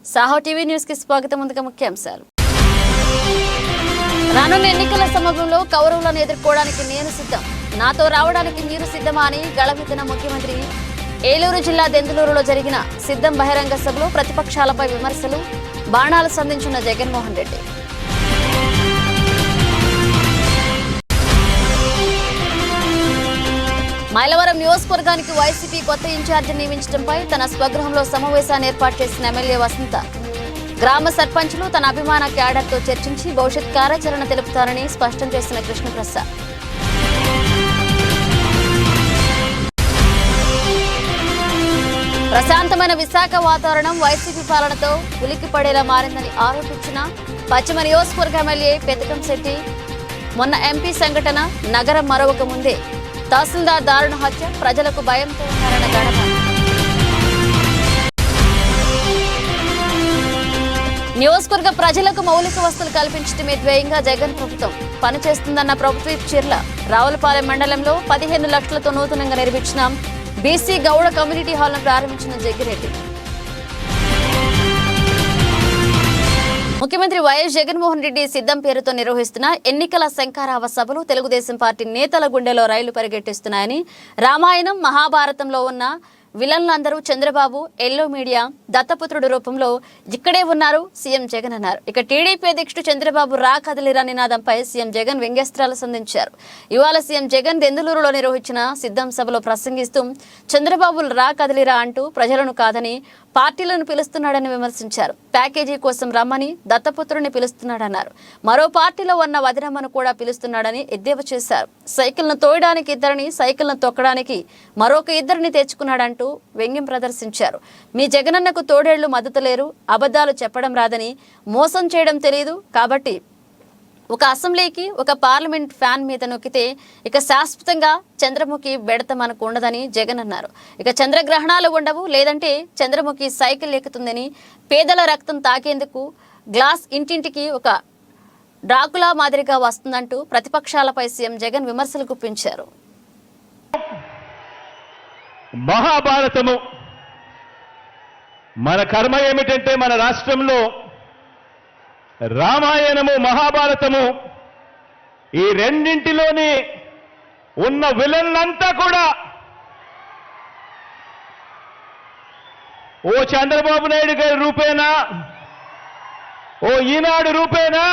Saaho TV news కి స్వాగతం. ముందుగా ముఖ్యాంశాలు. రానున్న ఎన్నికల సమయంలో కౌరవులను ఎదుర్కోవడానికి నేను సిద్ధం, నాతో రావడానికి మీరు సిద్ధమా అని గళమెత్తిన ముఖ్యమంత్రి. ఏలూరు జిల్లా దెందులూరులో జరిగిన సిద్ధం బహిరంగ సభలో ప్రతిపక్షాలపై విమర్శలు, బాణాలు సంధించిన జగన్మోహన్ రెడ్డి. మైలవరం నియోజకవర్గానికి వైసీపీ కొత్త ఇన్ఛార్జి నియమించడంపై తన స్వగృహంలో సమావేశాన్ని ఏర్పాటు చేసిన ఎమ్మెల్యే వసంత. గ్రామ సర్పంచులు తన అభిమాన క్యాడర్తో చర్చించి భవిష్యత్ కార్యాచరణ తెలుపుతారని స్పష్టం చేసిన కృష్ణప్రసాద్. ప్రశాంతమైన విశాఖ వాతావరణం వైసీపీ పాలనతో ఉలిక్కి పడేలా మారిందని ఆరోపించిన పశ్చిమ నియోజకవర్గ ఎమ్మెల్యే పెతకం శెట్టి. మొన్న ఎంపీ సంఘటన, నగరం మరొక ముందే తహసీల్దార్ దారుణ హత్య, ప్రజలకు భయంతో ఉన్నారన్న గడప. నియోజకవర్గ ప్రజలకు మౌలిక వసతులు కల్పించడమే ధ్యేయంగా జగన్ ప్రభుత్వం పనిచేస్తుందన్న ప్రభుత్వ చీర్ల. రావులపాలెం మండలంలో 15 లక్షలతో నూతనంగా నిర్మించిన బీసీ గౌడ కమ్యూనిటీ హాల్ను ప్రారంభించిన జగ్గిరెడ్డి. ముఖ్యమంత్రి వైఎస్ జగన్మోహన్ రెడ్డి సిద్ధం పేరుతో నిర్వహిస్తున్న ఎన్నికల శంఖారావ సభలు తెలుగుదేశం పార్టీ నేతల గుండెలో రైలు పరిగెట్టిస్తున్నాయని, రామాయణం మహాభారతంలో ఉన్న విలన్లందరూ చంద్రబాబు, ఎల్లో మీడియా దత్తపుత్రుడు రూపంలో ఇక్కడే ఉన్నారు సీఎం జగన్ అన్నారు. ఇక టీడీపీ అధ్యక్షుడు చంద్రబాబు రా కదిలిరా నినాదంపై సీఎం జగన్ వ్యంగ్యాస్త్రాలు సంధించారు. ఇవాళ సీఎం జగన్ దెందులూరులో నిర్వహించిన సిద్ధం సభలో ప్రసంగిస్తూ చంద్రబాబు రా కదిలిరా అంటూ ప్రజలను కాదని పార్టీలను పిలుస్తున్నాడని విమర్శించారు. ప్యాకేజీ కోసం రమ్మని దత్తపుత్రుడిని పిలుస్తున్నాడన్నారు. మరో పార్టీలో ఉన్న వదిరమ్మను కూడా పిలుస్తున్నాడని ఎద్దేవా చేశారు. సైకిల్ను తోయడానికి ఇద్దరిని, సైకిల్ను తొక్కడానికి మరొక ఇద్దరిని తెచ్చుకున్నాడంటూ వ్యంగ్యం ప్రదర్శించారు. మీ జగనన్నకు తోడేళ్లు మద్దతు లేరు, అబద్ధాలు చెప్పడం రాదని, మోసం చేయడం తెలియదు కాబట్టి ఒక అసెంబ్లీకి, ఒక పార్లమెంట్ ఫ్యాన్ మీద నొక్కితే ఇక శాశ్వతంగా చంద్రముఖి బెడత మనకు ఉండదని జగన్ అన్నారు. ఇక చంద్రగ్రహణాలు ఉండవు, లేదంటే చంద్రముఖి సైకిల్ ఎక్కుతుందని, పేదల రక్తం తాకేందుకు గ్లాస్ ఇంటింటికి ఒక డ్రాకులా మాదిరిగా వస్తుందంటూ ప్రతిపక్షాలపై సీఎం జగన్ విమర్శలు గుప్పించారు. మహాభారతము మన కర్మ ఏమిటంటే, మన రాష్ట్రంలో రామాయణము, మహాభారతము ఈ రెండింటిలోని ఉన్న విలన్లంతా కూడా ఓ చంద్రబాబు నాయుడు గారి రూపేనా, ఓ ఈనాడు రూపేనా,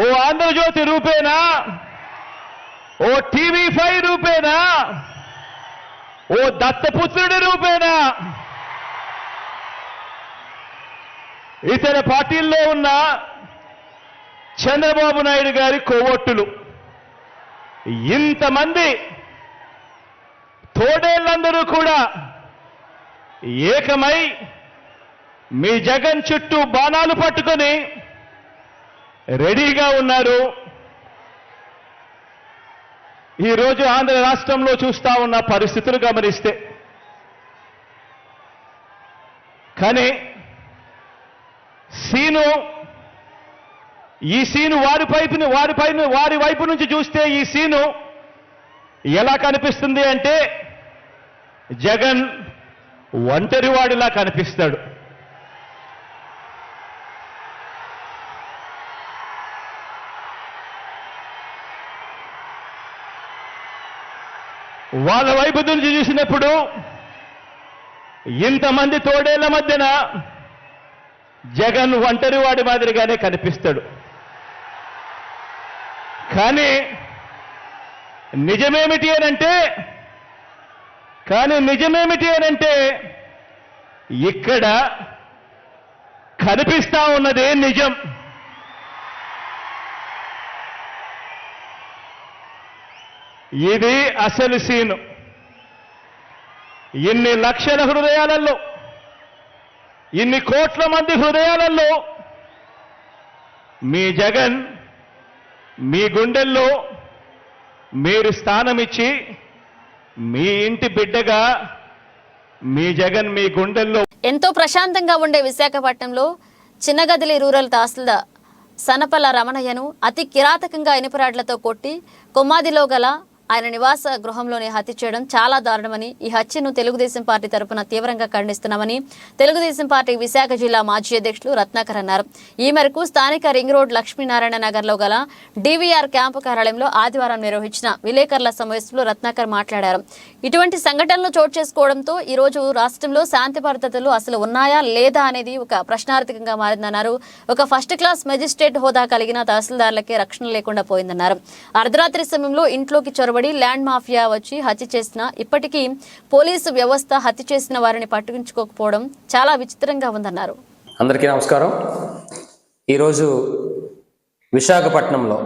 ఓ ఆంధ్రజ్యోతి రూపేనా, ఓ టీవీ5 రూపేనా, ఓ దత్తపుత్రుడి రూపేనా, ఇతర పార్టీల్లో ఉన్న చంద్రబాబు నాయుడు గారి కోవొట్టులు, ఇంతమంది తోడేళ్లందరూ కూడా ఏకమై మీ జగన్ చుట్టూ బాణాలు పట్టుకొని రెడీగా ఉన్నారు. ఈరోజు ఆంధ్ర రాష్ట్రంలో చూస్తా ఉన్న పరిస్థితులు గమనిస్తే, కానీ ఈ సీను వారి వైపు నుంచి చూస్తే ఈ సీను ఎలా కనిపిస్తుంది అంటే, జగన్ ఒంటరివాడిలా కనిపిస్తాడు. వాళ్ళ వైపు నుంచి చూసినప్పుడు ఇంతమంది తోడేళ్ల మధ్యన జగన్ ఒంటరివాడి మాదిరిగానే కనిపిస్తాడు. కానీ నిజమేమిటి అనంటే ఇక్కడ కనిపిస్తా ఉన్నదే నిజం. ఇది అసలు సీను. ఇన్ని లక్షల హృదయాలలో, ఇన్ని కోట్ల మంది హృదయాలలో మీ జగన్ మీ గుండెల్లో మీరు స్థానమిచ్చి, మీ ఇంటి బిడ్డగా మీ జగన్ మీ గుండెల్లో. ఎంతో ప్రశాంతంగా ఉండే విశాఖపట్నంలో చిన్నగదిలి రూరల్ తహసీల్దార్ సనపల రమణయ్యను అతి కిరాతకంగా ఇనుపరాడ్లతో కొట్టి కొమ్మాదిలో గల ఆయన నివాస గృహంలోనే హత్య చేయడం చాలా దారుణమని, ఈ హత్యను తెలుగుదేశం పార్టీ తరపున తీవ్రంగా ఖండిస్తున్నామని తెలుగుదేశం పార్టీ విశాఖ జిల్లా మాజీ అధ్యక్షులు రత్నాకర్ అన్నారు. ఈ మేరకు స్థానిక రింగ్ రోడ్ లక్ష్మీనారాయణ నగర్లో గల డివిఆర్ క్యాంపు కార్యాలయంలో ఆదివారం నిర్వహించిన విలేకరుల సమావేశంలో రత్నాకర్ మాట్లాడారు. ఇటువంటి సంఘటనలు చోటు చేసుకోవడంతో ఈ రోజు రాష్ట్రంలో శాంతి భద్రతలు అసలు ఉన్నాయా లేదా అనేది ఒక ప్రశ్నార్థకంగా మారిందన్నారు. ఒక ఫస్ట్ క్లాస్ మెజిస్ట్రేట్ హోదా కలిగిన తహసీల్దార్లకే రక్షణ లేకుండా పోయిందన్నారు. అర్ధరాత్రి సమయంలో ఇంట్లోకి చొరబడి ల్యాండ్ మాఫియా వచ్చి హత్య చేసినా ఇప్పటికీ పోలీసు వ్యవస్థ హత్య చేసిన వారిని పట్టించుకోకపోవడం చాలా విచిత్రంగా ఉందన్నారు. అందరికీ నమస్కారం. ఈరోజు విశాఖపట్నంలో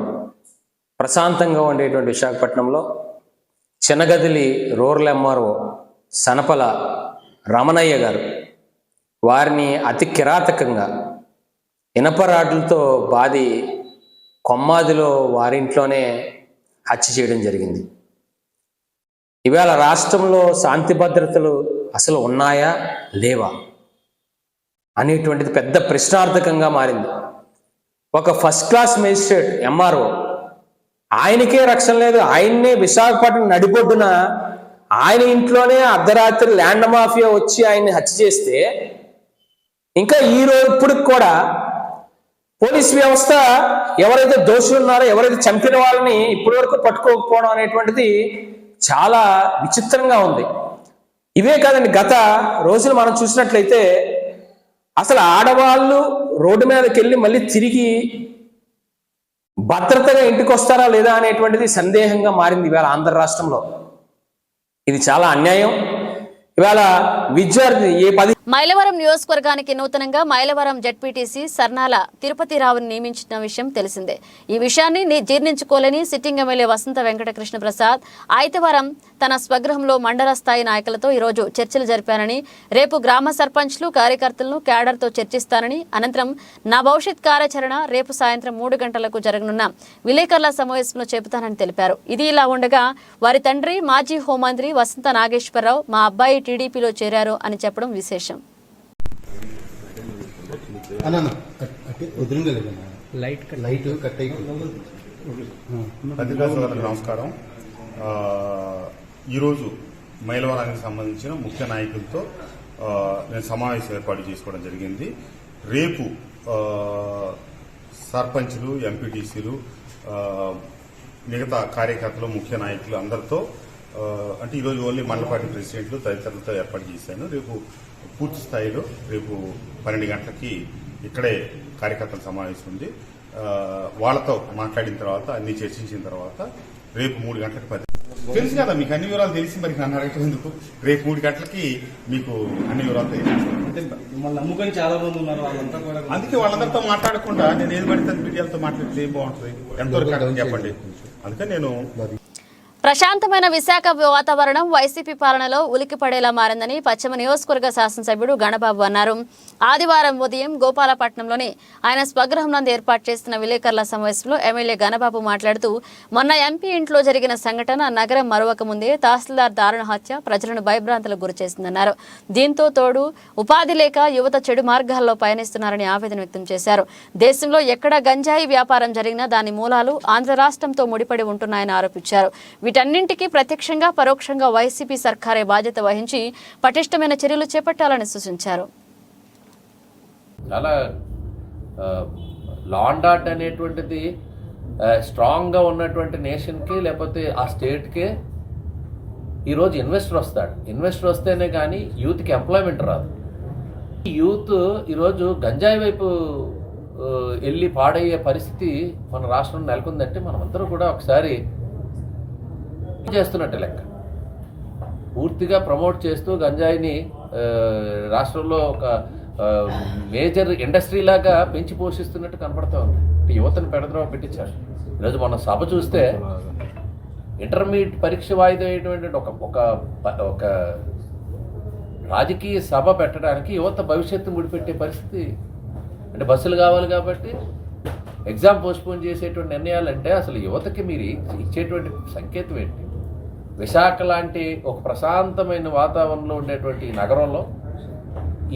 ప్రశాంతంగా ఉండేటువంటి విశాఖపట్నంలో చిన్నగదిలి రూరల్ ఎంఆర్ఓ సనపల రమణయ్య గారు వారిని అతి కిరాతకంగా ఇనపరాడ్లతో బాది కొమ్మాదిలో వారింట్లోనే హత్య చేయడం జరిగింది. ఇవాళ రాష్ట్రంలో శాంతి భద్రతలు అసలు ఉన్నాయా లేవా అనేటువంటిది పెద్ద ప్రశ్నార్థకంగా మారింది. ఒక ఫస్ట్ క్లాస్ మేజిస్ట్రేట్ ఎంఆర్ఓ ఆయనకే రక్షణ లేదు. ఆయన్నే విశాఖపట్నం నడిబొడ్డున ఆయన ఇంట్లోనే అర్ధరాత్రి ల్యాండ్ మాఫియా వచ్చి ఆయన్ని హత్య చేస్తే ఇంకా ఈ రోజు ఇప్పటికి కూడా పోలీస్ వ్యవస్థ ఎవరైతే దోషులు ఉన్నారో ఎవరైతే చంపిన వాళ్ళని ఇప్పటి వరకు పట్టుకోకపోవడం అనేటువంటిది చాలా విచిత్రంగా ఉంది. ఇవే కాదండి, గత రోజులు మనం చూసినట్లయితే అసలు ఆడవాళ్ళు రోడ్డు మీదకి వెళ్ళి మళ్ళీ తిరిగి భద్రతగా ఇంటికి వస్తారా లేదా అనేటువంటిది సందేహంగా మారింది ఇవాళ ఆంధ్ర రాష్ట్రంలో. ఇది చాలా అన్యాయం. ఇవాళ విద్యార్థి మైలవరం నియోజకవర్గానికి నూతనంగా మైలవరం జెడ్పీటీసీ సర్నాల తిరుపతిరావుని నియమించిన విషయం తెలిసిందే. ఈ విషయాన్ని జీర్ణించుకోలేని సిట్టింగ్ ఎమ్మెల్యే వసంత వెంకటకృష్ణ ప్రసాద్ ఆదివారం తన స్వగృహంలో మండల స్థాయి నాయకులతో ఈరోజు చర్చలు జరిపానని, రేపు గ్రామ సర్పంచ్లు కార్యకర్తలను క్యాడర్తో చర్చిస్తానని, అనంతరం నా భవిష్యత్ కార్యాచరణ రేపు సాయంత్రం 3 గంటలకు జరగనున్న విలేకరుల సమావేశంలో చెబుతానని తెలిపారు. ఇది ఇలా ఉండగా వారి తండ్రి మాజీ హోంమంత్రి వసంత నాగేశ్వరరావు మా అబ్బాయి టీడీపీలో చేరారు అని చెప్పడం విశేషం. నమస్కారం. ఈరోజు మైలవరానికి సంబంధించిన ముఖ్య నాయకులతో నేను సమావేశం ఏర్పాటు చేసుకోవడం జరిగింది. రేపు సర్పంచ్లు, ఎంపీటీసీలు, మిగతా కార్యకర్తలు, ముఖ్య నాయకులు అందరితో అంటే ఈరోజు ఓన్లీ మండల పార్టీ ప్రెసిడెంట్లు తదితరులతో ఏర్పాటు చేశాను. రేపు పూర్తి స్థాయిలో రేపు 12 గంటలకి ఇక్కడే కార్యకర్తల సమావేశం ఉంది. వాళ్ళతో మాట్లాడిన తర్వాత అన్ని చర్చించిన తర్వాత రేపు 3 గంటలకు తెలుసు కదా మీకు అన్ని వివరాలు తెలిసి మరి నన్ను అడగటం ఎందుకు. రేపు 3 గంటలకి మీకు అన్ని వివరాలు నమ్ముకొని చాలా మంది ఉన్నారు, వాళ్ళంతా కూడా అందుకే వాళ్ళందరితో మాట్లాడకుండా నేను ఏది పడితే మీడియాలతో మాట్లాడితే ఏం బాగుంటుంది, ఎంతవరకు చెప్పండి. అందుకని నేను ప్రశాంతమైన విశాఖ వాతావరణం వైసీపీ పాలనలో ఉలిక్కిపడేలా మారిందని పశ్చిమ నియోజకవర్గ శాసనసభ్యుడు గణబాబు అన్నారు. ఆదివారం ఉదయం గోపాలపట్నంలోని ఆయన స్వగృహం నందు ఏర్పాటు చేసిన విలేకరుల సమావేశంలో ఎమ్మెల్యే గణబాబు మాట్లాడుతూ, మొన్న ఎంపీ ఇంట్లో జరిగిన సంఘటన నగరం మరవక ముందే తహసీల్దార్ దారుణ హత్య ప్రజలను భయభ్రాంతులకు గురిచేసిందన్నారు. దీంతో తోడు ఉపాధి లేక యువత చెడు మార్గాల్లో పయనిస్తున్నారని ఆవేదన వ్యక్తం చేశారు. దేశంలో ఎక్కడ గంజాయి వ్యాపారం జరిగినా దాని మూలాలు ఆంధ్ర రాష్ట్రంతో ముడిపడి ఉంటున్నాయని ఆరోపించారు. వీటన్నింటికీ ప్రత్యక్షంగా పరోక్షంగా వైసీపీ సర్కారే బాధ్యత వహించి పటిష్టమైన చర్యలు చేపట్టాలని సూచించారు. చాలా లా అండ్ ఆర్డర్ అనేటువంటిది స్ట్రాంగ్గా ఉన్నటువంటి నేషన్కి లేకపోతే ఆ స్టేట్కే ఈరోజు ఇన్వెస్టర్ వస్తాడు. ఇన్వెస్టర్ వస్తేనే కానీ యూత్కి ఎంప్లాయ్మెంట్ రాదు. యూత్ ఈరోజు గంజాయి వైపు వెళ్ళి పాడయ్యే పరిస్థితి మన రాష్ట్రంలో నెలకొందంటే మనమందరూ కూడా ఒకసారి చేస్తున్నట్టే లెక్క. పూర్తిగా ప్రమోట్ చేస్తూ గంజాయిని రాష్ట్రంలో ఒక మేజర్ ఇండస్ట్రీ లాగా పెంచి పోషిస్తున్నట్టు కనపడతా ఉంది. యువతను పెడద్రోవ పెట్టించారు. ఈరోజు మన సభ చూస్తే ఇంటర్మీడియట్ పరీక్ష వాయిదా అయ్యేటువంటి ఒక రాజకీయ సభ పెట్టడానికి యువత భవిష్యత్తు ముడిపెట్టే పరిస్థితి. అంటే బస్సులు కావాలి కాబట్టి ఎగ్జామ్ పోస్ట్పోన్ చేసేటువంటి నిర్ణయాలు అంటే అసలు యువతకి మీరు ఇచ్చేటువంటి సంకేతం ఏంటి? విశాఖ లాంటి ఒక ప్రశాంతమైన వాతావరణంలో ఉండేటువంటి నగరంలో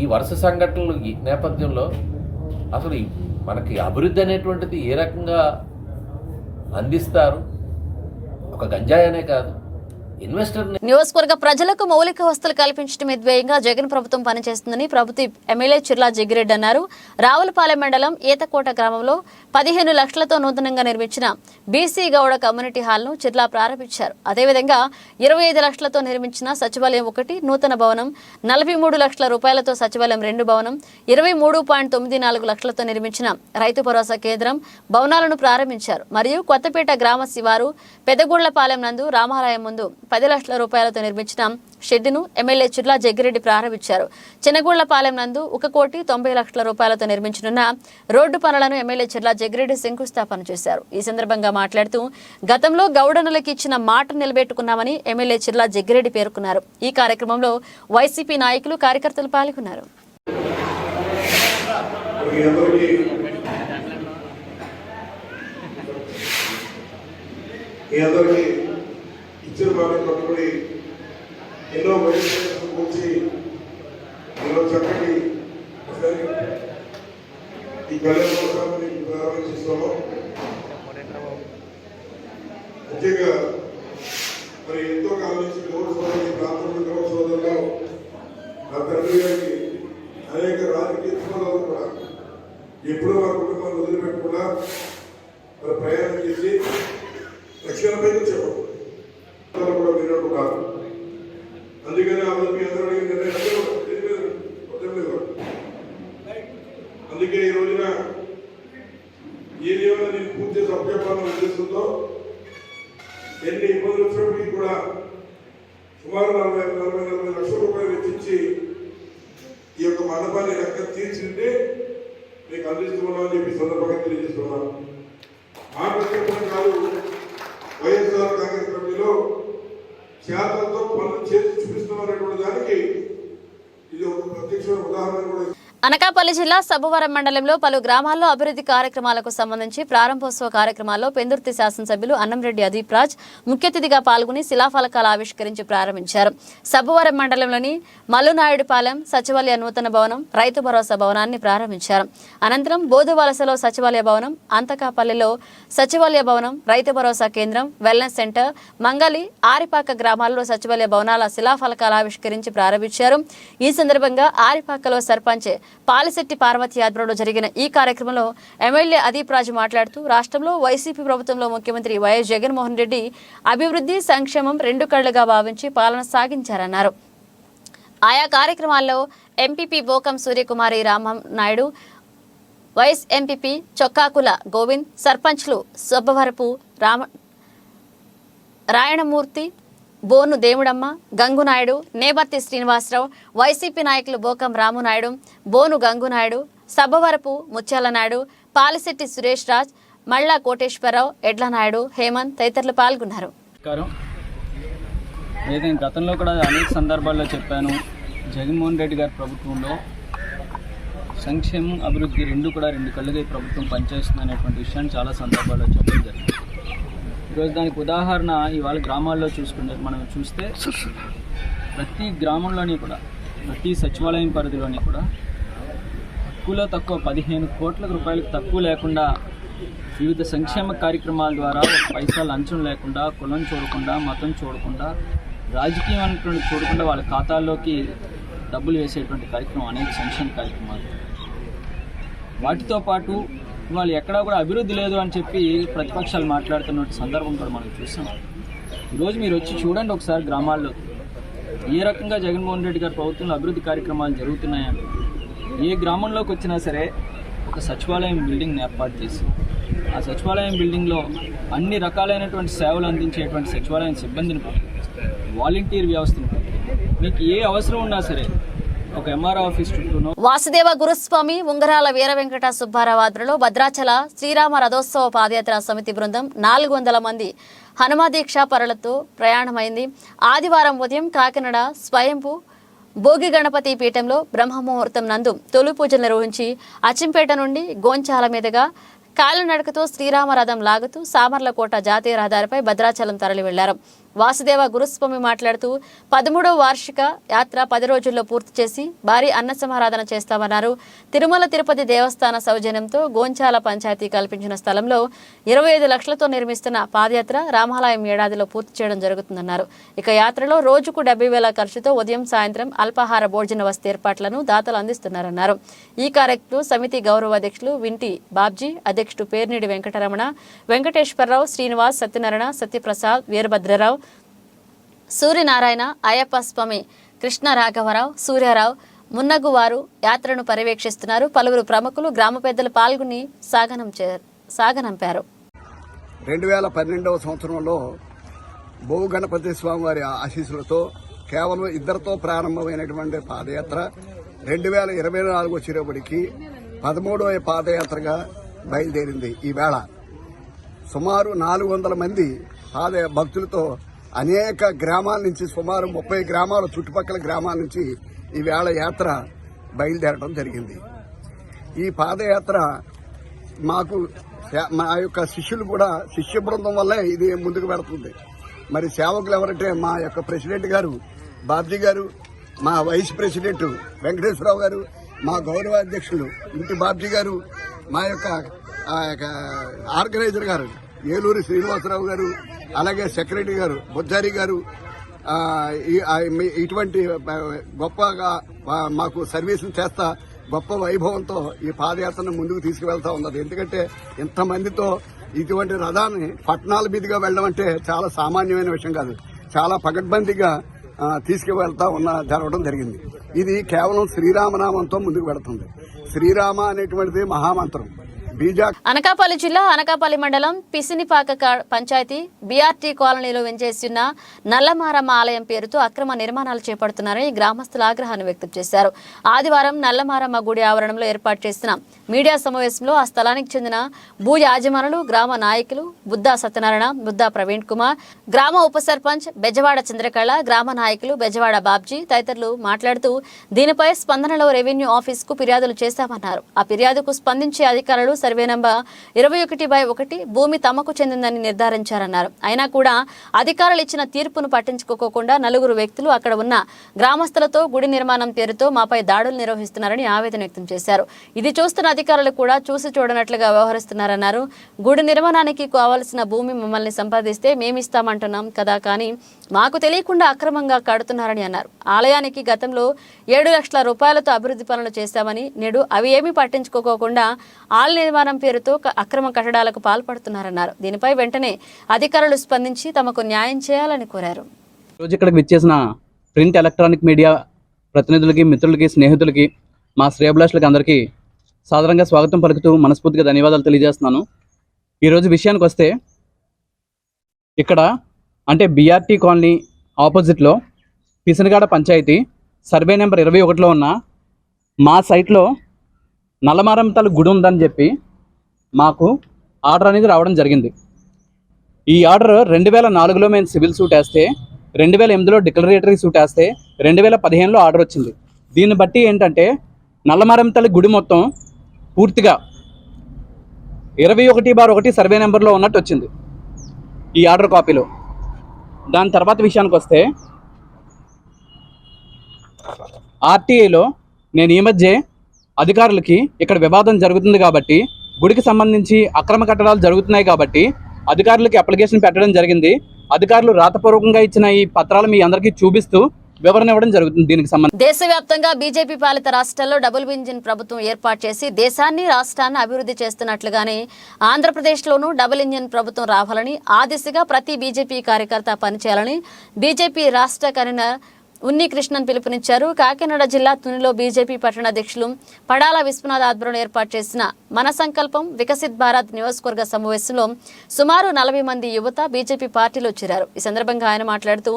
ఈ వరుస సంఘటనలు ఈ నేపథ్యంలో అసలు మనకి అభివృద్ధి అనేటువంటిది ఏ రకంగా అందిస్తారు? ఒక ఒక గంజాయి అనే కాదు, ఇన్వెస్టర్ని నియోజకవర్గ ప్రజలకు మౌలిక వసతులు కల్పించడమే ధ్యేయంగా జగన్ ప్రభుత్వం పనిచేస్తుందని ప్రభుత్వ ఎమ్మెల్యే చిర్లా జగ్గిరెడ్డి అన్నారు. రావులపాలెం మండలం ఈతకోట గ్రామంలో 15 లక్షలతో నూతనంగా నిర్మించిన బీసీ గౌడ కమ్యూనిటీ హాల్ను చిర్లా ప్రారంభించారు. అదేవిధంగా 25 లక్షలతో నిర్మించిన సచివాలయం 1 నూతన భవనం, 43 లక్షల రూపాయలతో సచివాలయం 2 భవనం, 23.94 లక్షలతో నిర్మించిన రైతు భరోసా కేంద్రం భవనాలను ప్రారంభించారు. మరియు కొత్తపేట గ్రామ శివారు పెదగుళ్లపాలెం నందు రామాలయం ముందు 10 లక్షల రూపాయలతో నిర్మించిన షెడ్డును ఎమ్మెల్యే చిర్లా జగ్గిరెడ్డి ప్రారంభించారు. చిన్నగుళ్లపాలెం నందు 1,90 లక్షల రూపాయలతో నిర్మించనున్న రోడ్డు పనులను ఎమ్మెల్యే చిర్లా జగ్గిరెడ్డి శంకుస్థాపన చేశారు. ఈ సందర్భంగా మాట్లాడుతూ గతంలో గౌడనులకు ఇచ్చిన మాట నిలబెట్టుకున్నామని ఎమ్మెల్యే చిర్లా జగ్గిరెడ్డి పేర్కొన్నారు. ఈ కార్యక్రమంలో వైసీపీ నాయకులు, కార్యకర్తలు పాల్గొన్నారు. ఇచ్చిన మాట కట్టుబడి ఎన్నో వైద్యులు కూర్చి ఎన్నో చక్కటి ఈ కళ్యాణోత్సవాన్ని ప్రారంభిస్తున్నాము. ముఖ్యంగా మరి ఎంతో కాలం నుంచి గౌడ సోదరులు, ప్రాంతంలో గౌడ సోదరులు నా తండ్రి గారికి అనేక రాజకీయ దృక్పథాలు కూడా ఎప్పుడూ వారి కుటుంబాన్ని వదిలిపెట్టకుండా మరి ప్రయాణం చేసి లక్ష్యాల పైకి వచ్చేవాడు కూడా వినట్టు కాదు. అందుకని మీ అందరూ అందుకే ఈ రోజున ఏదేమైనా నేను పూర్తి చేసి అప్పచెప్పాలని ఉద్దేశంతో ఎన్ని ఇబ్బందులు వచ్చినప్పటికీ కూడా సుమారు 40 లక్షల రూపాయలు వెచ్చించి ఈ యొక్క మండపాన్ని లెక్క తీర్చింటే మీకు అందిస్తున్నామని చెప్పి సందర్భంగా తెలియజేస్తున్నాను. మాట చెప్పడం కాదు, వైఎస్ఆర్ కాంగ్రెస్ పార్టీలో చేతలతో పనులు చేసి చూపిస్తున్నామనేటువంటి దానికి ఇది ఒక ప్రత్యక్షమైన ఉదాహరణ కూడా. అనకాపల్లి జిల్లా సబ్బవరం మండలంలో పలు గ్రామాల్లో అభివృద్ధి కార్యక్రమాలకు సంబంధించి ప్రారంభోత్సవ కార్యక్రమాల్లో పెందుర్తి శాసనసభ్యులు అన్నంరెడ్డి అదీప్ రాజ్ ముఖ్య అతిథిగా పాల్గొని శిలాఫలకాలు ఆవిష్కరించి ప్రారంభించారు. సబ్బవరం మండలంలోని మల్లునాయుడుపాలెం సచివాలయ నూతన భవనం, రైతు భరోసా భవనాన్ని ప్రారంభించారు. అనంతరం బోధువలసలో సచివాలయ భవనం, అంతకాపల్లిలో సచివాలయ భవనం, రైతు భరోసా కేంద్రం, వెల్నెస్ సెంటర్, మంగలి, ఆరిపాక గ్రామాల్లో సచివాలయ భవనాల శిలాఫలకాలు ఆవిష్కరించి ప్రారంభించారు. ఈ సందర్భంగా ఆరిపాకలో సర్పంచ్ పాలిశెట్టి పార్వతి ఆధ్వర్యంలో జరిగిన ఈ కార్యక్రమంలో ఎమ్మెల్యే అదీప్ రాజు మాట్లాడుతూ రాష్ట్రంలో వైసీపీ ప్రభుత్వంలో ముఖ్యమంత్రి వైఎస్ జగన్మోహన్ రెడ్డి అభివృద్ధి, సంక్షేమం 2 కళ్లుగా భావించి పాలన సాగించారన్నారు. ఆయా కార్యక్రమాల్లో MPP Bokam Suryakumari Ramanaidu, vice MPP Chokkakula Govind, సర్పంచ్లు సబ్బవరపు రాయణమూర్తి, బోను దేవుడమ్మ, గంగునాయుడు, నేబర్తి శ్రీనివాసరావు, వైసీపీ నాయకులు బోకం రామునాయుడు, బోను గంగునాయుడు, సబ్బవరపు ముత్యాలనాయుడు, పాలిశెట్టి సురేష్ రాజ్, మళ్ళా కోటేశ్వరరావు, ఎడ్లనాయుడు, హేమంత్ తదితరులు పాల్గొన్నారు. ఏదైనా గతంలో కూడా అనేక సందర్భాల్లో చెప్పాను, జగన్మోహన్ రెడ్డి గారి ప్రభుత్వంలో సంక్షేమం, అభివృద్ధి 2 కూడా 2 కళ్ళుగా ఈ ప్రభుత్వం పనిచేస్తుంది అనేటువంటి విషయాన్ని చాలా సందర్భాల్లో చెప్పడం జరిగింది. ఈరోజు దానికి ఉదాహరణ ఇవాళ గ్రామాల్లో మనం చూస్తే ప్రతి గ్రామంలోని కూడా, ప్రతి సచివాలయం పరిధిలోని కూడా తక్కువలో తక్కువ 15 కోట్ల రూపాయలకు తక్కువ లేకుండా వివిధ సంక్షేమ కార్యక్రమాల ద్వారా పైసా లంచం లేకుండా, కులం చూడకుండా, మతం చూడకుండా, రాజకీయం అనేటువంటి చూడకుండా వాళ్ళ ఖాతాల్లోకి డబ్బులు వేసేటువంటి కార్యక్రమం అనేక సంక్షేమ కార్యక్రమాలు. వాటితో పాటు వాళ్ళు ఎక్కడా కూడా అభివృద్ధి లేదు అని చెప్పి ప్రతిపక్షాలు మాట్లాడుతున్న సందర్భం కూడా మనం చూసాం. ఈరోజు మీరు వచ్చి చూడండి ఒకసారి గ్రామాల్లో ఏ రకంగా జగన్మోహన్ రెడ్డి గారి ప్రభుత్వంలో అభివృద్ధి కార్యక్రమాలు జరుగుతున్నాయని. ఏ గ్రామంలోకి వచ్చినా సరే ఒక సచివాలయం బిల్డింగ్ని ఏర్పాటు చేసి ఆ సచివాలయం బిల్డింగ్లో అన్ని రకాలైనటువంటి సేవలు అందించేటువంటి సచివాలయం సిబ్బందిని, వాలంటీర్ వ్యవస్థను, మీకు ఏ అవసరం ఉన్నా సరే ఒక ఎంఆర్ఓ ఆఫీస్ చుట్టూనో. వాసుదేవ గురుస్వామి, ఉంగరాల వీర వెంకట సుబ్బారావు ఆధ్వర్యంలో భద్రాచల శ్రీరామ రథోత్సవ పాదయాత్ర సమితి బృందం 400 మంది హనుమదీక్ష పరులతో ప్రయాణమైంది. ఆదివారం ఉదయం కాకినాడ స్వయంభూ భోగి గణపతి పీఠంలో బ్రహ్మముహూర్తం నందు తొలి పూజలు నిర్వహించి అచ్చంపేట నుండి గోంచాల మీదుగా కాలినడకతో శ్రీరామ రథం లాగుతూ సామర్లకోట జాతీయ రహదారిపై భద్రాచలం తరలి వెళ్లారు. వాసుదేవ గురుస్వామి మాట్లాడుతూ 13వ వార్షిక యాత్ర 10 రోజుల్లో పూర్తి చేసి భారీ అన్న సమారాధన చేస్తామన్నారు. తిరుమల తిరుపతి దేవస్థాన సౌజన్యంతో గోంచాల పంచాయతీ కల్పించిన స్థలంలో 25 లక్షలతో నిర్మిస్తున్న పాదయాత్ర రామాలయం ఏడాదిలో పూర్తి చేయడం జరుగుతుందన్నారు. ఇక యాత్రలో రోజుకు 70,000 ఖర్చుతో ఉదయం సాయంత్రం అల్పాహార భోజన వసతి ఏర్పాట్లను దాతలు అందిస్తున్నారన్నారు. ఈ కార్యక్రమంలో సమితి గౌరవ అధ్యక్షులు వింటి బాబ్జీ, అధ్యక్షుడు పేర్నిడి వెంకటరమణ, వెంకటేశ్వరరావు, శ్రీనివాస్, సత్యనారాయణ, సత్యప్రసాద్, వీరభద్రరావు, సూర్యనారాయణ, అయ్యప్ప స్వామి, కృష్ణ రాఘవరావు, సూర్యారావు మున్నగు వారు యాత్రను పర్యవేక్షిస్తున్నారు. పలువురు ప్రముఖులు, గ్రామ పెద్దలు పాల్గొని సాగనంపారు. 2012వ సంవత్సరంలో భూ గణపతి స్వామి వారి ఆశీస్సులతో కేవలం ఇద్దరితో ప్రారంభమైనటువంటి పాదయాత్ర 2024 వచ్చేటప్పటికి 13వ పాదయాత్రగా బయలుదేరింది. ఈవేళ సుమారు 400 మంది భక్తులతో అనేక గ్రామాల నుంచి, సుమారు 30 గ్రామాల చుట్టుపక్కల గ్రామాల నుంచి ఈవేళ యాత్ర బయలుదేరడం జరిగింది. ఈ పాదయాత్ర మా యొక్క శిష్యులు కూడా, శిష్య బృందం వల్లే ఇది ముందుకు పెడుతుంది. మరి సేవకులు ఎవరంటే మా యొక్క ప్రెసిడెంట్ గారు బాబ్జీ గారు, మా వైస్ ప్రెసిడెంట్ వెంకటేశ్వరరావు గారు, మా గౌరవ అధ్యక్షులు ఇంటి బాబ్జీ గారు, మా యొక్క ఆర్గనైజర్ గారు ఏలూరి శ్రీనివాసరావు గారు, అలాగే సెక్రటరీ గారు బుద్ధారి గారు, ఇటువంటి గొప్పగా మాకు సర్వీసులు చేస్తా గొప్ప వైభవంతో ఈ పాదయాత్రను ముందుకు తీసుకువెళ్తా ఉన్నది. ఎందుకంటే ఇంతమందితో ఇటువంటి రథాన్ని పట్టణాల మీదుగా వెళ్ళడం అంటే చాలా సామాన్యమైన విషయం కాదు. చాలా పకడ్బందీగా తీసుకువెళ్తా జరగడం జరిగింది. ఇది కేవలం శ్రీరామనామంతో ముందుకు వెళుతుంది. శ్రీరామ అనేటువంటిది మహామంత్రం. అనకాపల్లి జిల్లా అనకాపల్లి మండలం పిసినిపాక పంచాయతీ బీఆర్టీ కాలనీలో వెంచేసిన నల్లమారమ్మ ఆలయం పేరుతో అక్రమ నిర్మాణాలు చేపడుతున్నారని గ్రామస్తులు ఆగ్రహాన్ని వ్యక్తం చేశారు. ఆదివారం నల్లమారమ్మ గుడి ఆవరణంలో ఏర్పాటు చేసిన మీడియా సమావేశంలో ఆ స్థలానికి చెందిన భూ యాజమానులు, గ్రామ నాయకులు బుద్దా సత్యనారాయణ, బుద్దా ప్రవీణ్ కుమార్, గ్రామ ఉప సర్పంచ్ బెజవాడ చంద్రకళ, గ్రామ నాయకులు బెజవాడ బాబ్జీ తదితరులు మాట్లాడుతూ దీనిపై స్పందనలో రెవెన్యూ ఆఫీసుకు ఫిర్యాదులు చేశామన్నారు. ఆ ఫిర్యాదుకు స్పందించే అధికారులు సర్వే నంబర్ 21/1 భూమి తమకు చెందిందని నిర్ధారించారన్నారు. అయినా కూడా అధికారులు ఇచ్చిన తీర్పును పట్టించుకోకుండా 4 వ్యక్తులు అక్కడ ఉన్న గ్రామస్తులతో గుడి నిర్మాణం పేరుతో మాపై దాడులు నిర్వహిస్తున్నారని ఆవేదన వ్యక్తం చేశారు. ఇది చూస్తున్న అధికారులు కూడా చూసి చూడనట్లుగా వ్యవహరిస్తున్నారన్నారు. గుడి నిర్మాణానికి కావాల్సిన భూమి మమ్మల్ని సంపాదిస్తే మేమిస్తామంటున్నాం కదా, కానీ మాకు తెలియకుండా అక్రమంగా కడుతున్నారని అన్నారు. ఆలయానికి గతంలో 7 లక్షల రూపాయలతో అభివృద్ధి పనులు చేశామని, నేడు అవి ఏమీ పట్టించుకోకుండా ఆలయ నిర్మాణం పేరుతో అక్రమ కట్టడాలకు పాల్పడుతున్నారన్నారు. దీనిపై వెంటనే అధికారులు స్పందించి తమకు న్యాయం చేయాలని కోరారు. రోజు ఇక్కడికి విచ్చేసిన ప్రింట్ ఎలక్ట్రానిక్ మీడియా ప్రతినిధులకి, మిత్రులకి, స్నేహితులకి, మా శ్రేయభిలాషులకి అందరికీ సాధారణంగా స్వాగతం పలుకుతూ మనస్ఫూర్తిగా ధన్యవాదాలు తెలియజేస్తున్నాను. ఈరోజు విషయానికి వస్తే, ఇక్కడ అంటే బీఆర్టీ కాలనీ ఆపోజిట్లో పిసినగాడ పంచాయతీ సర్వే నెంబర్ 21లో ఉన్న మా సైట్లో నల్లమారమ్మ తల్లి గుడి ఉందని చెప్పి మాకు ఆర్డర్ అనేది రావడం జరిగింది. ఈ ఆర్డర్ 2004లో మేము సివిల్ సూట్ వేస్తే, 2008లో డిక్లరేటరీ సూట్ వేస్తే, 2015లో ఆర్డర్ వచ్చింది. దీన్ని బట్టి ఏంటంటే నల్లమారమ్మ తల్లి గుడి మొత్తం పూర్తిగా 21/1 సర్వే నెంబర్లో ఉన్నట్టు వచ్చింది ఈ ఆర్డర్ కాపీలో. దాని తర్వాత విషయానికి వస్తే, ఆర్టీఐలో నేను ఈ మధ్య అధికారులకి ఇక్కడ వివాదం జరుగుతుంది కాబట్టి, గుడికి సంబంధించి అక్రమ కట్టడాలు జరుగుతున్నాయి కాబట్టి అధికారులకి అప్లికేషన్ పెట్టడం జరిగింది. అధికారులు రాతపూర్వకంగా ఇచ్చిన ఈ పత్రాలు మీ అందరికీ చూపిస్తూ వివరణ ఇవ్వడం జరుగుతుంది. దీనికి సంబంధించి దేశవ్యాప్తంగా బీజేపీ పాలిత రాష్ట్రాల్లో డబుల్ ఇంజిన్ ప్రభుత్వం ఏర్పాటు చేసి దేశాన్ని, రాష్ట్రాన్ని అభివృద్ధి చేస్తున్నట్లుగానే ఆంధ్రప్రదేశ్లోనూ డబుల్ ఇంజిన్ ప్రభుత్వం రావాలని, ఆ దిశగా ప్రతి బీజేపీ కార్యకర్త పనిచేయాలని బీజేపీ రాష్ట్ర కన్వీనర్ ఉన్ని కృష్ణన్ పిలుపునిచ్చారు. కాకినాడ జిల్లా తునిలో బీజేపీ పట్టణ అధ్యక్షులు పడాల విశ్వనాథ్ ఆధ్వర్యంలో ఏర్పాటు చేసిన మన సంకల్పం వికసిత్ భారత్ నియోజకవర్గ సమావేశంలో సుమారు 40 మంది యువత బీజేపీ పార్టీలో చేరారు. ఈ సందర్భంగా ఆయన మాట్లాడుతూ,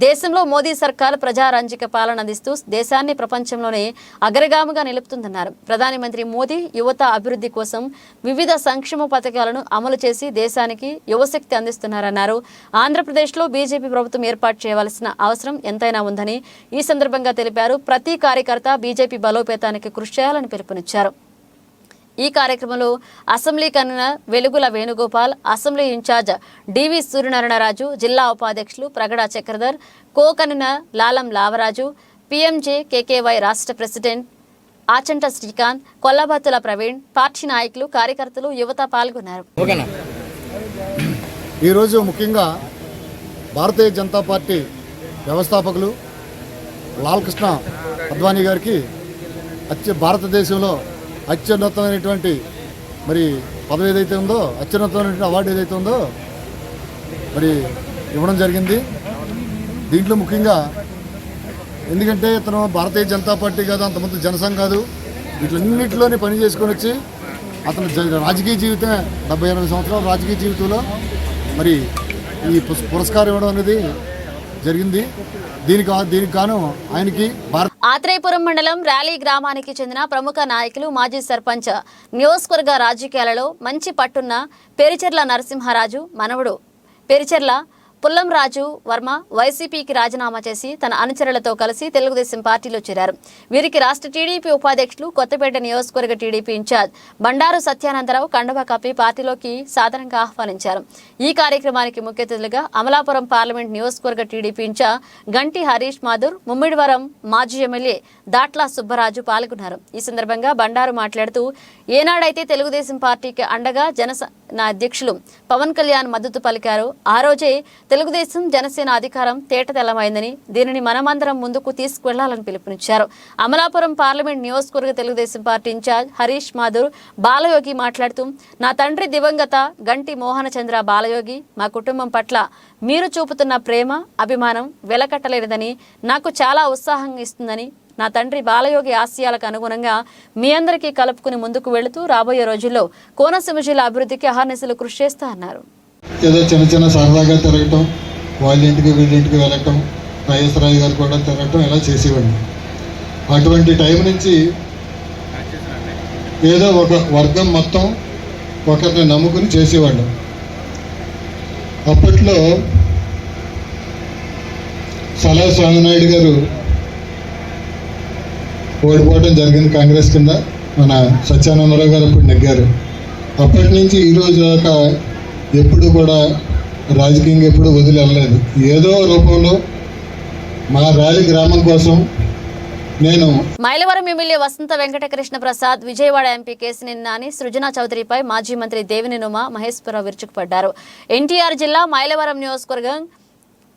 దేశంలో మోదీ సర్కార్ ప్రజారంజిక పాలన అందిస్తూ దేశాన్ని ప్రపంచంలోనే అగ్రగామిగా నిలుపుతుందన్నారు. ప్రధాని మంత్రి మోదీ యువత అభివృద్ధి కోసం వివిధ సంక్షేమ పథకాలను అమలు చేసి దేశానికి యువశక్తి అందిస్తున్నారన్నారు. ఆంధ్రప్రదేశ్లో బీజేపీ ప్రభుత్వం ఏర్పాటు చేయవలసిన అవసరం ఎంతైనా ఉందని ఈ సందర్భంగా తెలిపారు. ప్రతి కార్యకర్త బీజేపీ బలోపేతానికి కృషి చేయాలని పిలుపునిచ్చారు. ఈ కార్యక్రమంలో assembly convener Velugula Venugopal, assembly incharge DV Suryanarayanaraju, జిల్లా ఉపాధ్యక్షులు Pragada Chakradhar, co convener Lalam Lavaraju, PMJ KKY రాష్ట్ర ప్రెసిడెంట్ ఆచంట శ్రీకాంత్, కొల్లబత్తుల ప్రవీణ్, పార్టీ నాయకులు, కార్యకర్తలు, యువత పాల్గొన్నారు. ఈరోజు ముఖ్యంగా భారతీయ జనతా పార్టీ వ్యవస్థాపకులు లాల్కృష్ణ అద్వానీ గారికి భారతదేశంలో అత్యున్నతమైనటువంటి మరి పదవి ఏదైతే ఉందో, అత్యున్నతమైనటువంటి అవార్డు ఏదైతే ఉందో మరి ఇవ్వడం జరిగింది. దీంట్లో ముఖ్యంగా ఎందుకంటే ఇతను భారతీయ జనతా పార్టీ కాదు, అంతమంది జనసంఘ్ కాదు, వీటిలన్నింటిలోనే పని చేసుకొని వచ్చి అతను రాజకీయ జీవితం 78 సంవత్సరాల రాజకీయ జీవితంలో మరి ఈ పురస్కారం ఇవ్వడం అనేది జరిగింది. దీనికి గాను ఆయనకి ఆత్రేయపురం మండలం ర్యాలీ గ్రామానికి చెందిన ప్రముఖ నాయకులు, మాజీ సర్పంచ్, నియోజకవర్గ రాజకీయాలలో మంచి పట్టున్న పెరిచెర్ల నరసింహరాజు మనవడు పెరిచెర్ల పుల్లంరాజు వర్మ వైసీపీకి రాజీనామా చేసి తన అనుచరులతో కలిసి తెలుగుదేశం పార్టీలో చేరారు. వీరికి రాష్ట్ర టీడీపీ ఉపాధ్యక్షులు, కొత్తపేట నియోజకవర్గ టీడీపీ ఇన్ఛార్జ్ బండారు సత్యానందరావు కండువా కప్పి పార్టీలోకి సాధారణంగా ఆహ్వానించారు. ఈ కార్యక్రమానికి ముఖ్య అతిథులుగా అమలాపురం పార్లమెంట్ నియోజకవర్గ టీడీపీ ఇన్ఛార్జ్ గంటి హరీష్ మాధుర్, ముమ్మిడివరం మాజీ ఎమ్మెల్యే దాట్ల సుబ్బరాజు పాల్గొన్నారు. ఈ సందర్భంగా బండారు మాట్లాడుతూ, ఏనాడైతే తెలుగుదేశం పార్టీకి అండగా జనసేన అధ్యక్షులు పవన్ కళ్యాణ్ మద్దతు పలికారు, ఆ రోజే తెలుగుదేశం జనసేన అధికారం తేటతెల్లమైందని, దీనిని మనమందరం ముందుకు తీసుకువెళ్లాలని పిలుపునిచ్చారు. అమలాపురం పార్లమెంట్ నియోజకవర్గ తెలుగుదేశం పార్టీ ఇన్ఛార్జ్ హరీష్ మాధుర్ బాలయోగి మాట్లాడుతూ, నా తండ్రి దివంగత గంటి మోహనచంద్ర బాలయోగి మా కుటుంబం పట్ల మీరు చూపుతున్న ప్రేమ, అభిమానం వెలకట్టలేనిదని, నాకు చాలా ఉత్సాహంగా ఇస్తుందని, నా తండ్రి బాలయోగి ఆశయాలకు అనుగుణంగా మీ అందరికీ కలుపుకుని ముందుకు వెళుతూ రాబోయే రోజుల్లో కోనసీమ జిల్లా అభివృద్ధికి అహర్నిశలు కృషి చేస్తా అన్నారు. ఏదో చిన్న సరదాగా తిరగటం, వాళ్ళ ఇంటికి వీళ్ళింటికి వెళ్ళటం, రాజేశ్వరరావు గారు కూడా తిరగటం ఇలా చేసేవాడిని. అటువంటి టైం నుంచి ఏదో ఒక వర్గం మొత్తం ఒకరిని నమ్ముకుని చేసేవాళ్ళం. అప్పట్లో సలా స్వామినాయుడు గారు ఓడిపోవడం జరిగింది కాంగ్రెస్ కింద. మన సత్యానందరావు గారు అప్పుడు నెగ్గారు. అప్పటి నుంచి ఈరోజు దాకా ఎప్పుడు కూడా రాజకీయంగా ఎప్పుడు వదిలి వెళ్ళలేదు. ఏదో రూపంలో మా ర్యాలీ గ్రామం కోసం నేను మైలవరం ఎమ్మెల్యే వసంత వెంకటకృష్ణ ప్రసాద్, విజయవాడ ఎంపీ కేసినేని నాని, సృజనా చౌదరిపై మాజీ మంత్రి దేవినేని ఉమా మహేశ్వరరావు విరుచుకుపడ్డారు. ఎన్టీఆర్ జిల్లా మైలవరం నియోజకవర్గం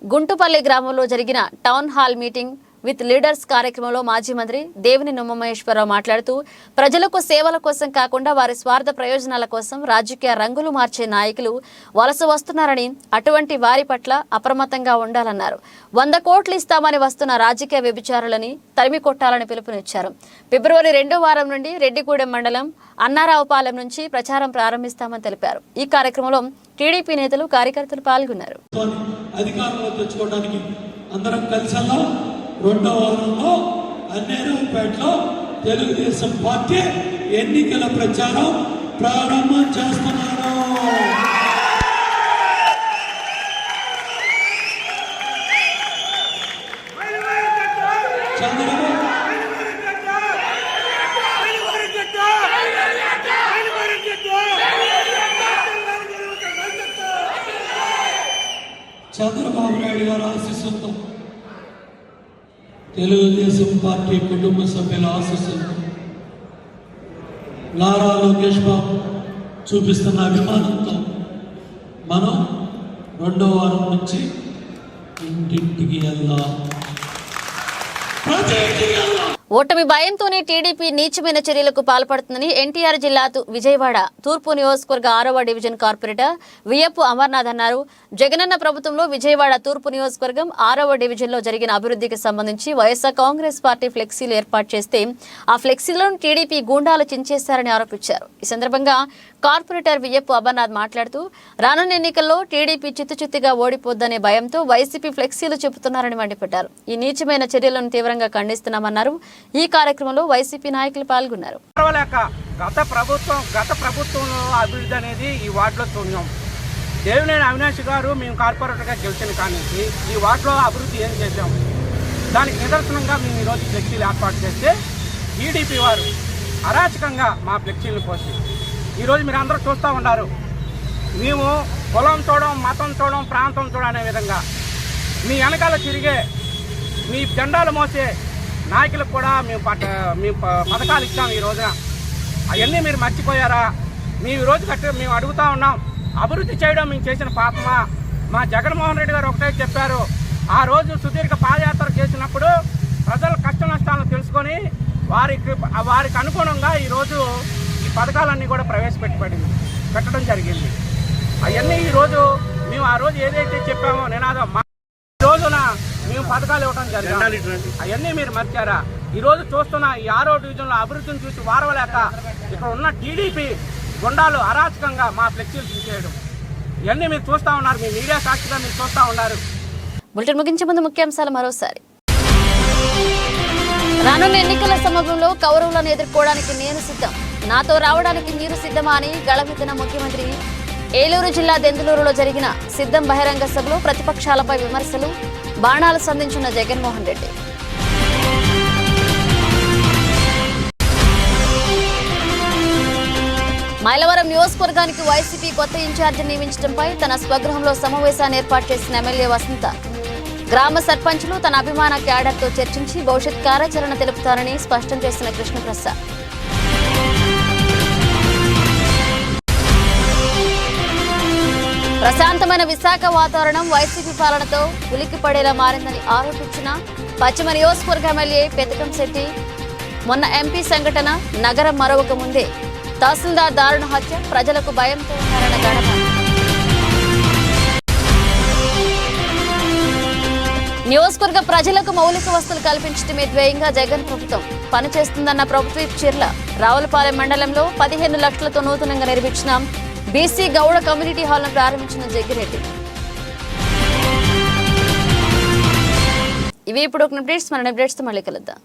గుంటుపల్లి గ్రామంలో జరిగిన town hall meeting with leaders కార్యక్రమంలో మాజీ మంత్రి దేవినేని ఉమామహేశ్వరరావు మాట్లాడుతూ, ప్రజలకు సేవల కోసం కాకుండా వారి స్వార్థ ప్రయోజనాల కోసం రాజకీయ రంగులు మార్చే నాయకులు వలస వస్తున్నారని, అటువంటి వారి పట్ల అప్రమత్తంగా ఉండాలన్నారు. 100 కోట్లు ఇస్తామని వస్తున్న రాజకీయ వ్యభిచారులని తరిమి కొట్టాలని పిలుపునిచ్చారు. ఫిబ్రవరి 2వ వారం నుండి రెడ్డిగూడెం మండలం అన్నారావుపాలెం నుంచి ప్రచారం ప్రారంభిస్తామని తెలిపారు. ఈ కార్యక్రమంలో టీడీపీ నేతలు, కార్యకర్తలు పాల్గొన్నారు. అధికారంలో తెచ్చుకోవడానికి అందరం కలిసి 2వ వారంలో అన్నేరావుపేటలో తెలుగుదేశం పార్టీ ఎన్నికల ప్రచారం ప్రారంభం చేస్తున్నారు. చంద్రబాబు నాయుడు గారు ఆశీస్సులతో, తెలుగుదేశం పార్టీ కుటుంబ సభ్యుల ఆశీస్సులతో, నారా లోకేష్ బాబు చూపిస్తున్న అభిమానంతో మనం 2వ వారం నుంచి ఇంటింటికి వెళ్దాం. ఓటమి భయంతోనే టీడీపీ నీచమైన చర్యలకు పాల్పడుతుందని ఎన్టీఆర్ జిల్లా విజయవాడ తూర్పు నియోజకవర్గ 6వ డివిజన్ కార్పొరేటర్ వియప్పు అమర్నాథ్ అన్నారు. జగనన్న ప్రభుత్వంలో విజయవాడ తూర్పు నియోజకవర్గం 6వ డివిజన్లో జరిగిన అభివృద్ధికి సంబంధించి వైఎస్ఆర్ కాంగ్రెస్ పార్టీ ఫ్లెక్సీలు ఏర్పాటు చేస్తే ఆ ఫ్లెక్సీలను టీడీపీ గూండాలు చించేశారని ఆరోపించారు. ఈ సందర్భంగా కార్పొరేటర్ వియప్పు అమర్నాథ్ మాట్లాడుతూ, రానున్న ఎన్నికల్లో టీడీపీ చిత్తుచిత్తుగా ఓడిపోద్దనే భయంతో వైసీపీ ఫ్లెక్సీలు చెబుతున్నారని మండిపడ్డారు. ఈ నీచమైన చర్యలను తీవ్రంగా ఖండిస్తున్నామన్నారు. ఈ కార్యక్రమంలో వైసీపీ నాయకులు పాల్గొన్నారు. గత ప్రభుత్వంలో అభివృద్ధి అనేది ఈ వార్డులో చూద్దాం. దేవినేని అవినాష్ గారు మేము కార్పొరేటర్గా గెలిచిన కానీ ఈ వార్డులో అభివృద్ధి ఏం చేశాం, దానికి నిదర్శనంగా మేము ఈరోజు ఫ్లెక్సీలు ఏర్పాటు చేస్తే టీడీపీ వారు అరాచకంగా మా ఫ్లెక్సీలను పోసి ఈరోజు మీరు అందరూ చూస్తూ ఉన్నారు. మేము కులం చూడడం, మతం చూడడం, ప్రాంతం చూడడం అనే విధంగా మీ వెనకాల తిరిగే, మీ జెండాలు మోసే నాయకులకు కూడా మేము పథకాలు ఇచ్చాం. ఈ రోజున అవన్నీ మీరు మర్చిపోయారా? మేము ఈరోజు మేము అడుగుతూ ఉన్నాం, అభివృద్ధి చేయడం మేము చేసిన పాపమా? మా జగన్మోహన్ రెడ్డి గారు ఒకటే చెప్పారు, ఆ రోజు సుదీర్ఘ పాదయాత్ర చేసినప్పుడు ప్రజల కష్ట నష్టాలను తెలుసుకొని వారికి అనుగుణంగా ఈరోజు ఈ పథకాలన్నీ కూడా పెట్టడం జరిగింది. అవన్నీ ఈరోజు మేము ఆ రోజు ఏదైతే చెప్పామో నినాదం, మా రోజున మేము పథకాలు ఇవ్వడం జరిగింది. అవన్నీ మీరు మర్చారా? ఈరోజు చూస్తున్న ఈ 6వ డివిజన్లో అభివృద్ధిని చూసి వారవలేక ఇక్కడ ఉన్న టీడీపీ గుండాలు అరాచకంగా మా ఫ్లెక్సీలు తీసేయడం, ఇవన్నీ మీరు చూస్తూ ఉన్నారు. మీ మీడియా సాక్షిగా మీరు చూస్తూ ఉన్నారు. బులెటిన్ ముగించే ముందు ముఖ్యాంశాలు మరోసారి. రానున్న ఎన్నికల సమయంలో కౌరవులను ఎదుర్కోవడానికి నేను సిద్ధం, నాతో రావడానికి మీరు సిద్ధమా అని గళమెత్తిన ముఖ్యమంత్రి. ఏలూరు జిల్లా దెందులూరులో జరిగిన సిద్ధం బహిరంగ సభలో ప్రతిపక్షాలపై విమర్శలు, బాణాలు సంధించిన జగన్మోహన్ రెడ్డి. మైలవరం నియోజకవర్గానికి వైసీపీ కొత్త ఇన్ఛార్జి నియమించడంపై తన స్వగృహంలో సమావేశాన్ని ఏర్పాటు చేసిన ఎమ్మెల్యే వసంత. గ్రామ సర్పంచులు తన అభిమాన క్యాడర్తో చర్చించి భవిష్యత్ కార్యాచరణ తెలుపుతారని స్పష్టం చేసిన కృష్ణప్రసాద్. ప్రశాంతమైన విశాఖ వాతావరణం వైసీపీ పాలనతో ఉలిక్కిపడేలా మారిందని ఆరోపించిన పశ్చిమ నియోజకవర్గ ఎమ్మెల్యే పెతకంశెట్టి. మొన్న ఎంపీ సంఘటన, నగరం మరొక ముందే తహసీల్దార్ దారుణ హత్య, ప్రజలకు భయంతో ఉన్నారన్న గణన. నియోజకవర్గ ప్రజలకు మౌలిక వసతులు కల్పించడమే ధ్యేయంగా జగన్ ప్రభుత్వం పనిచేస్తుందన్న ప్రభుత్వ చీర్ల. రావులపాలెం మండలంలో 15 లక్షలతో నూతనంగా నిర్మించిన బీసీ గౌడ కమ్యూనిటీ హాల్ను ప్రారంభించిన జగ్గిరెడ్డి. ఇవి ఇప్పుడు ఒక అప్డేట్స్. మన అప్డేట్స్తో మళ్ళీ కలుద్దాం.